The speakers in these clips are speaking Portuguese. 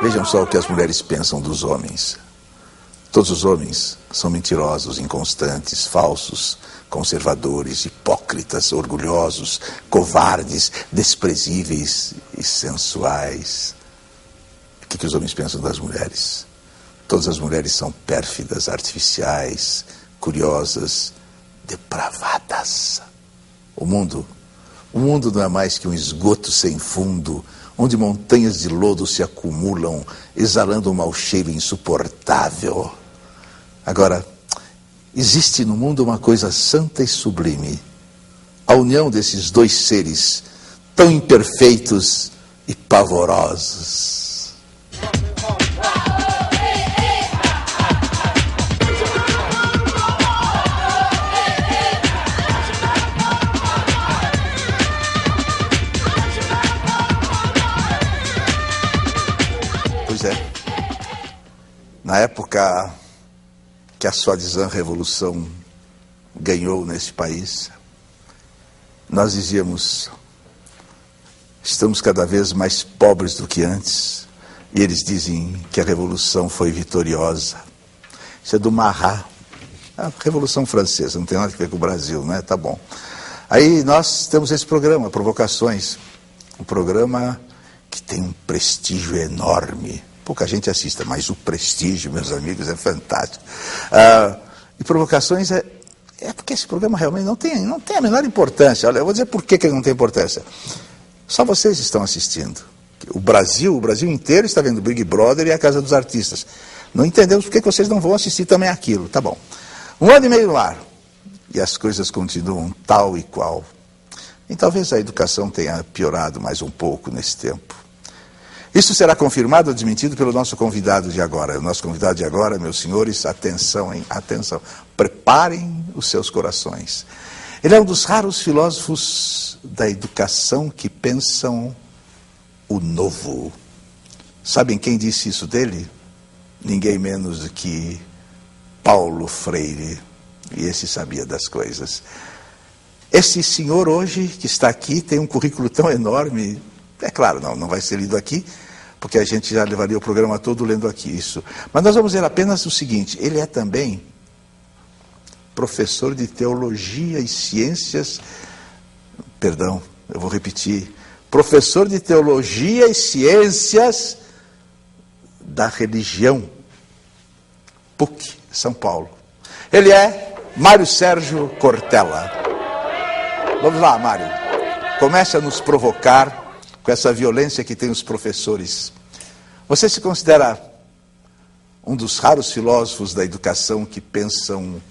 Vejam só o que as mulheres pensam dos homens. Todos os homens são mentirosos, inconstantes, falsos, conservadores, hipócritas, orgulhosos, covardes, desprezíveis e sensuais. O que os homens pensam das mulheres? Todas as mulheres são pérfidas, artificiais, curiosas, depravadas. O mundo não é mais que um esgoto sem fundo, onde montanhas de lodo se acumulam, exalando um mau cheiro insuportável. Agora, existe no mundo uma coisa santa e sublime, a união desses dois seres tão imperfeitos e pavorosos. Pois é, na época que a soi-disant revolução ganhou nesse país, nós dizíamos, estamos cada vez mais pobres do que antes, e eles dizem que a revolução foi vitoriosa. Isso é do Marat, a Revolução Francesa, não tem nada a ver com o Brasil, né? Tá bom. Aí nós temos esse programa, Provocações, um programa que tem um prestígio enorme. Pouca gente assista, mas o prestígio, meus amigos, é fantástico. E Provocações é porque esse programa realmente não tem a menor importância. Olha, eu vou dizer por que ele não tem importância. Só vocês estão assistindo. O Brasil inteiro está vendo Big Brother e a Casa dos Artistas. Não entendemos por que vocês não vão assistir também aquilo. Tá bom. 1 ano e meio no ar. E as coisas continuam tal e qual. E talvez a educação tenha piorado mais um pouco nesse tempo. Isso será confirmado ou desmentido pelo nosso convidado de agora. O nosso convidado de agora, meus senhores, atenção, hein? Atenção. Preparem os seus corações. Ele é um dos raros filósofos da educação que pensam o novo. Sabem quem disse isso dele? Ninguém menos do que Paulo Freire. E esse sabia das coisas. Esse senhor hoje, que está aqui, tem um currículo tão enorme. É claro, não vai ser lido aqui, porque a gente já levaria o programa todo lendo aqui isso. Mas nós vamos ler apenas o seguinte, ele é também professor de teologia e ciências, perdão, eu vou repetir, professor de teologia e ciências da religião, PUC, São Paulo. Ele é Mário Sérgio Cortella. Vamos lá, Mário, comece a nos provocar com essa violência que tem os professores. Você se considera um dos raros filósofos da educação que pensam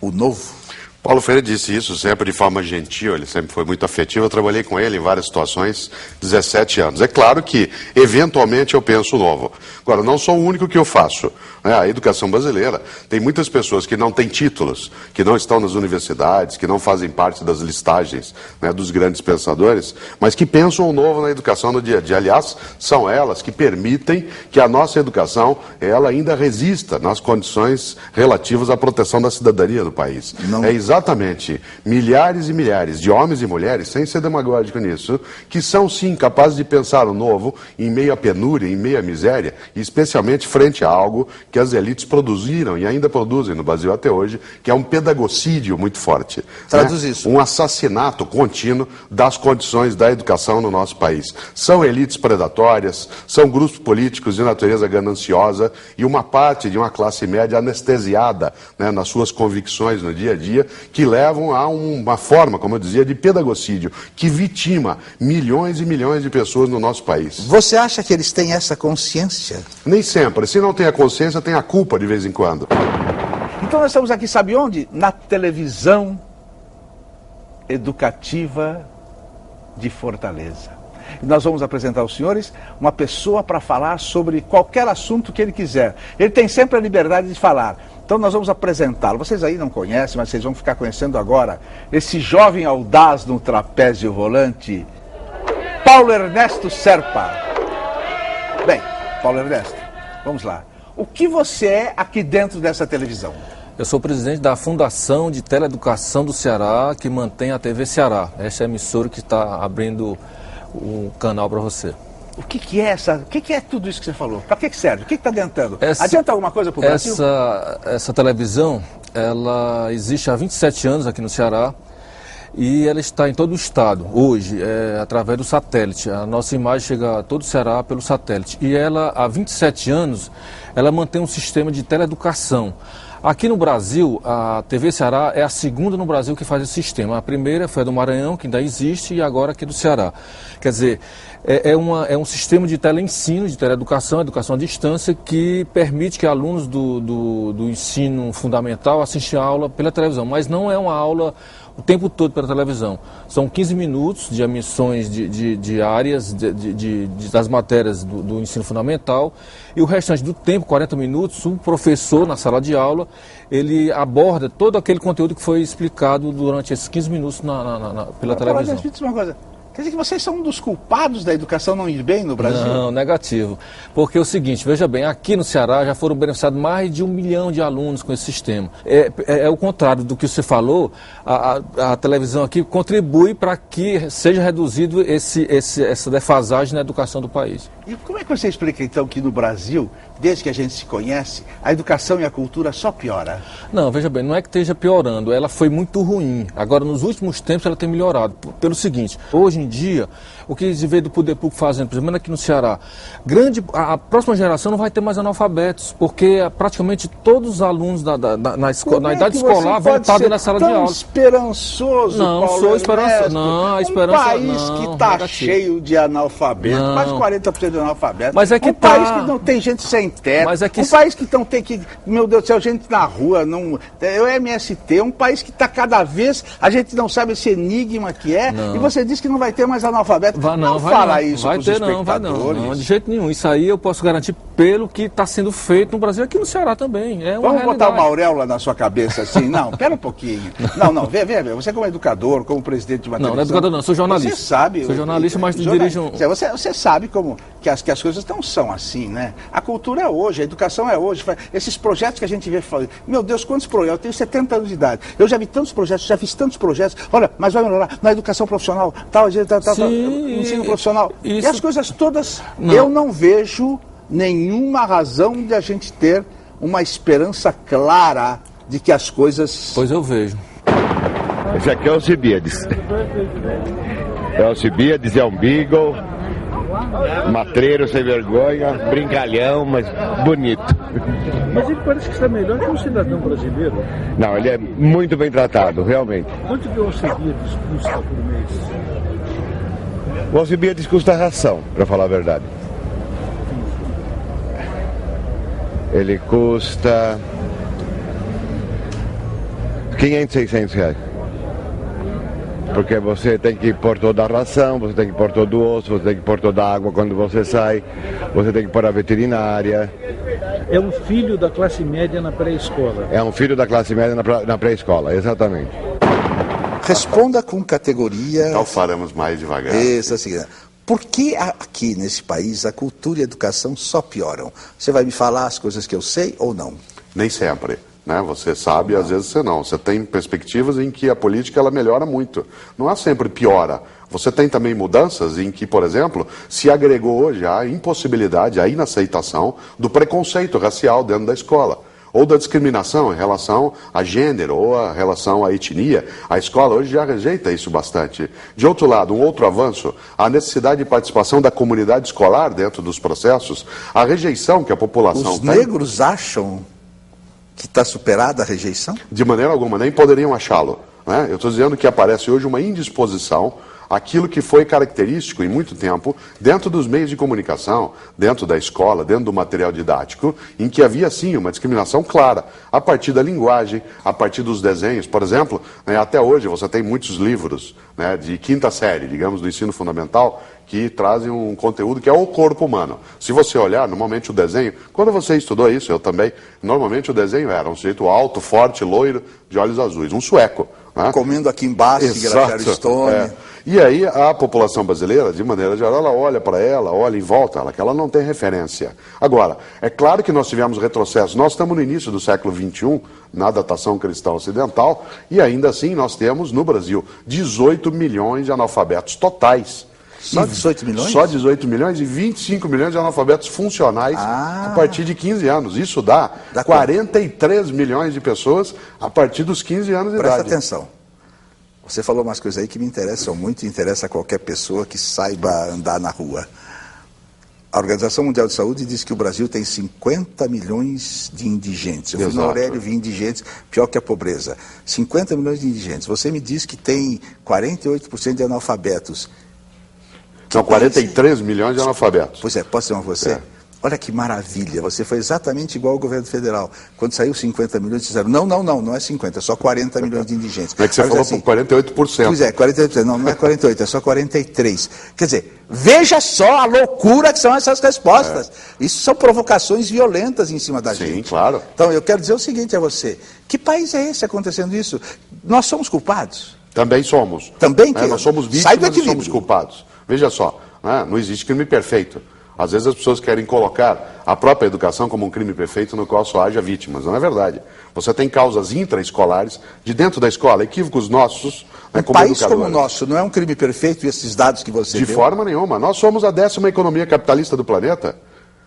o novo? Paulo Freire disse isso sempre de forma gentil, ele sempre foi muito afetivo, eu trabalhei com ele em várias situações, 17 anos. É claro que, eventualmente, eu penso novo. Agora, não sou o único que eu faço. A educação brasileira tem muitas pessoas que não têm títulos, que não estão nas universidades, que não fazem parte das listagens, né, dos grandes pensadores, mas que pensam o novo na educação no dia a dia. Aliás, são elas que permitem que a nossa educação ela ainda resista nas condições relativas à proteção da cidadania do país. É exatamente milhares e milhares de homens e mulheres, sem ser demagógico nisso, que são sim capazes de pensar o novo em meio à penúria, em meio à miséria, e especialmente frente a algo que as elites produziram e ainda produzem no Brasil até hoje, que é um pedagocídio muito forte. Traduz isso. Um assassinato contínuo das condições da educação no nosso país. São elites predatórias, são grupos políticos de natureza gananciosa e uma parte de uma classe média anestesiada, né, nas suas convicções no dia a dia, que levam a uma forma, como eu dizia, de pedagocídio, que vitima milhões e milhões de pessoas no nosso país. Você acha que eles têm essa consciência? Nem sempre. Se não tem a consciência, tem a culpa de vez em quando. Então nós estamos aqui, sabe onde? Na televisão educativa de Fortaleza. E nós vamos apresentar aos senhores uma pessoa para falar sobre qualquer assunto que ele quiser. Ele tem sempre a liberdade de falar. Então nós vamos apresentá-lo. Vocês aí não conhecem, mas vocês vão ficar conhecendo agora esse jovem audaz no trapézio volante, Paulo Ernesto Serpa. Bem, Paulo Ernesto, vamos lá. O que você é aqui dentro dessa televisão? Eu sou presidente da Fundação de Teleeducação do Ceará, que mantém a TV Ceará. Essa é a emissora que está abrindo o canal para você. O que é tudo isso que você falou? Para que serve? O que está adiantando? Adianta alguma coisa para o Brasil? Essa televisão, ela existe há 27 anos aqui no Ceará e ela está em todo o estado, hoje, através do satélite. A nossa imagem chega a todo o Ceará pelo satélite. E ela, há 27 anos, ela mantém um sistema de teleeducação. Aqui no Brasil, a TV Ceará é a segunda no Brasil que faz esse sistema. A primeira foi a do Maranhão, que ainda existe, e agora aqui do Ceará. Quer dizer, é um sistema de teleensino, de teleeducação, educação à distância, que permite que alunos do ensino fundamental assistam a aula pela televisão. Mas não é uma aula o tempo todo pela televisão. São 15 minutos de emissões diárias das matérias do ensino fundamental e o restante do tempo, 40 minutos, o professor na sala de aula, ele aborda todo aquele conteúdo que foi explicado durante esses 15 minutos pela televisão. Uma coisa. Quer dizer que vocês são um dos culpados da educação não ir bem no Brasil? Não, negativo. Porque é o seguinte, veja bem, aqui no Ceará já foram beneficiados mais de 1 milhão de alunos com esse sistema. É o contrário do que você falou, a televisão aqui contribui para que seja reduzido essa defasagem na educação do país. E como é que você explica então que no Brasil, desde que a gente se conhece, a educação e a cultura só piora? Não, veja bem, não é que esteja piorando, ela foi muito ruim. Agora, nos últimos tempos, ela tem melhorado. Pelo seguinte, hoje em dia, o que se vê do poder público fazendo, por exemplo, aqui no Ceará, a próxima geração não vai ter mais analfabetos, porque praticamente todos os alunos na idade escolar vão estar dentro da sala de aula. Esperançoso, não, Paulo sou esperançoso. Ernesto. Não, a esperança um país que está cheio de analfabetos, quase 40% de analfabetos. Mas é que país que não tem gente sem teto. Mas é que... Um país que não tem que, meu Deus do céu, gente na rua, não, é o MST, um país que está cada vez, a gente não sabe esse enigma que é, e você diz que não vai ter mais analfabeto. Não fala isso para os espectadores. Não, de jeito nenhum. Isso aí eu posso garantir pelo que está sendo feito no Brasil, aqui no Ceará também. Vamos botar uma auréola na sua cabeça assim? Não, pera um pouquinho. Não, vê, você como educador, como presidente de uma televisão... Não é educador não, sou jornalista. Você sabe... Sou jornalista, mas dirijo um... Você sabe como que as coisas não são assim, né? A cultura é hoje, a educação é hoje. Esses projetos que a gente vê falando, meu Deus, quantos projetos? Eu tenho 70 anos de idade. Eu já vi tantos projetos, já fiz tantos projetos. Olha, mas vai melhorar na educação profissional, tal, ensino profissional. Isso... E as coisas todas, eu não vejo nenhuma razão de a gente ter uma esperança clara de que as coisas... Pois eu vejo. Esse aqui é o Alcibiades. É o Alcibiades, é um Beagle, matreiro sem vergonha, brincalhão, mas bonito. Mas ele parece que está melhor que um cidadão brasileiro. Não, ele é muito bem tratado, realmente. Quanto que o Alcibiades custa por mês? O Alcibiades custa ração, para falar a verdade. Ele custa 500, 600 reais. Porque você tem que pôr toda a ração, você tem que pôr todo o osso, você tem que pôr toda a água quando você sai, você tem que pôr a veterinária. É um filho da classe média na pré-escola. É um filho da classe média na pré-escola, exatamente. Responda com categoria... Então faremos mais devagar. Isso, assim... Por que aqui nesse país a cultura e a educação só pioram? Você vai me falar as coisas que eu sei ou não? Nem sempre. Né? Você sabe, às vezes você não. Você tem perspectivas em que a política ela melhora muito. Não é sempre piora. Você tem também mudanças em que, por exemplo, se agregou hoje a impossibilidade, a inaceitação do preconceito racial dentro da escola. Ou da discriminação em relação a gênero ou a relação à etnia. A escola hoje já rejeita isso bastante. De outro lado, um outro avanço, a necessidade de participação da comunidade escolar dentro dos processos, a rejeição que a população Os tem. negros acham que está superada a rejeição? De maneira alguma, nem poderiam achá-lo. Né? Eu estou dizendo que aparece hoje uma indisposição aquilo que foi característico em muito tempo dentro dos meios de comunicação, dentro da escola, dentro do material didático, em que havia sim uma discriminação clara, a partir da linguagem, a partir dos desenhos. Por exemplo, né, até hoje você tem muitos livros, né, de quinta série, digamos, do ensino fundamental, que trazem um conteúdo que é o corpo humano. Se você olhar, normalmente o desenho, quando você estudou isso, eu também, normalmente o desenho era um sujeito alto, forte, loiro, de olhos azuis, um sueco. Né? Comendo aqui embaixo, Exato. Stone. É. E aí a população brasileira, de maneira geral, ela olha para ela, olha em volta, que ela não tem referência. Agora, é claro que nós tivemos retrocesso. Nós estamos no início do século XXI, na datação cristã ocidental, e ainda assim nós temos no Brasil 18 milhões de analfabetos totais. Só 18 milhões? Só 18 milhões e 25 milhões de analfabetos funcionais a partir de 15 anos. Isso dá 43 milhões de pessoas a partir dos 15 anos de idade. Presta atenção. Você falou umas coisas aí que me interessam muito e interessa a qualquer pessoa que saiba andar na rua. A Organização Mundial de Saúde diz que o Brasil tem 50 milhões de indigentes. Eu fui no Aurélio e vi indigentes, pior que a pobreza. 50 milhões de indigentes. Você me diz que tem 48% de analfabetos. São 43 milhões de analfabetos. Pois é, posso dizer uma você? É. Olha que maravilha, você foi exatamente igual ao governo federal. Quando saiu 50 milhões, disseram, não é 50, é só 40 milhões de indigentes. Não é que você falou assim, por 48%. Pois é, 48%, não é 48%, é só 43%. Quer dizer, veja só a loucura que são essas respostas. Isso são provocações violentas em cima da gente. Sim, claro. Então, eu quero dizer o seguinte a você, que país é esse acontecendo isso? Nós somos culpados? Também somos. Também que nós somos vítimas e somos culpados. Veja só, não existe crime perfeito. Às vezes as pessoas querem colocar a própria educação como um crime perfeito no qual só haja vítimas. Não é verdade. Você tem causas intraescolares de dentro da escola, equívocos nossos. Um país como o nosso não é um crime perfeito esses dados que você deu? De forma nenhuma. Nós somos a 10ª economia capitalista do planeta.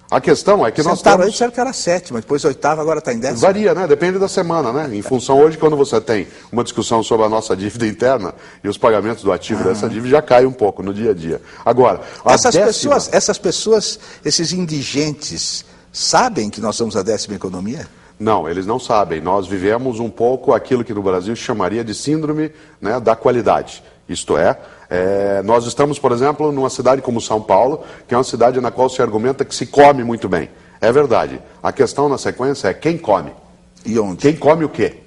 A questão é que nós temos... aí disseram que era a 7ª, depois a 8ª, agora está em 10ª. Varia, né? Depende da semana, né? Em função hoje, quando você tem uma discussão sobre a nossa dívida interna e os pagamentos do ativo dessa dívida, já cai um pouco no dia a dia. Agora, essas pessoas, esses indigentes, sabem que nós somos a 10ª economia? Não, eles não sabem. Nós vivemos um pouco aquilo que no Brasil chamaria de síndrome, né, da qualidade. Isto é, nós estamos, por exemplo, numa cidade como São Paulo, que é uma cidade na qual se argumenta que se come muito bem. É verdade. A questão na sequência é quem come. E onde? Quem come o quê?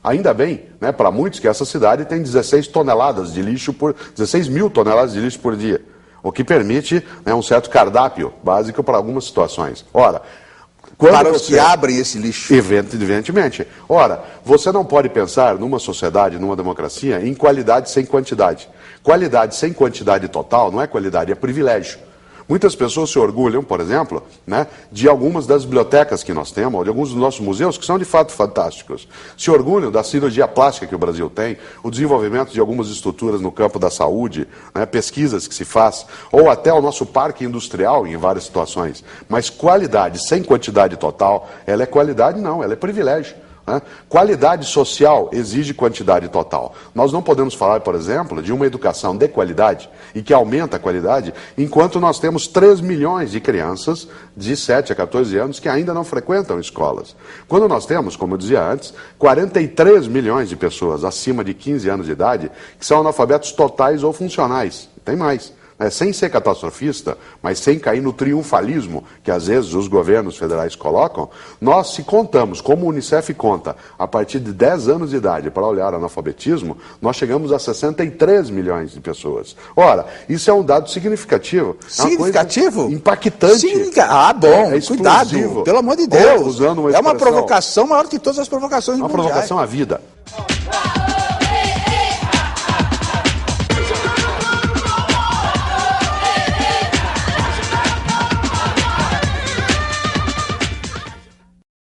Ainda bem, né, para muitos, que essa cidade tem 16 mil toneladas de lixo por dia, o que permite, né, um certo cardápio básico para algumas situações. Ora, para os que abrem esse lixo. Evidentemente. Ora, você não pode pensar numa sociedade, numa democracia, em qualidade sem quantidade. Qualidade sem quantidade total não é qualidade, é privilégio. Muitas pessoas se orgulham, por exemplo, né, de algumas das bibliotecas que nós temos, ou de alguns dos nossos museus, que são de fato fantásticos. Se orgulham da cirurgia plástica que o Brasil tem, o desenvolvimento de algumas estruturas no campo da saúde, né, pesquisas que se faz, ou até o nosso parque industrial em várias situações. Mas qualidade sem quantidade total, ela é qualidade? Não, ela é privilégio. Qualidade social exige quantidade total. Nós não podemos falar, por exemplo, de uma educação de qualidade e que aumenta a qualidade, enquanto nós temos 3 milhões de crianças de 7 a 14 anos que ainda não frequentam escolas. Quando nós temos, como eu dizia antes, 43 milhões de pessoas acima de 15 anos de idade que são analfabetos totais ou funcionais. Tem mais. Sem ser catastrofista, mas sem cair no triunfalismo que às vezes os governos federais colocam, nós, se contamos, como o Unicef conta, a partir de 10 anos de idade para olhar analfabetismo, nós chegamos a 63 milhões de pessoas. Ora, isso é um dado significativo. Significativo? É uma coisa impactante. Bom, cuidado, pelo amor de Deus. Usando é uma provocação maior que todas as provocações mundiais. Uma provocação à vida.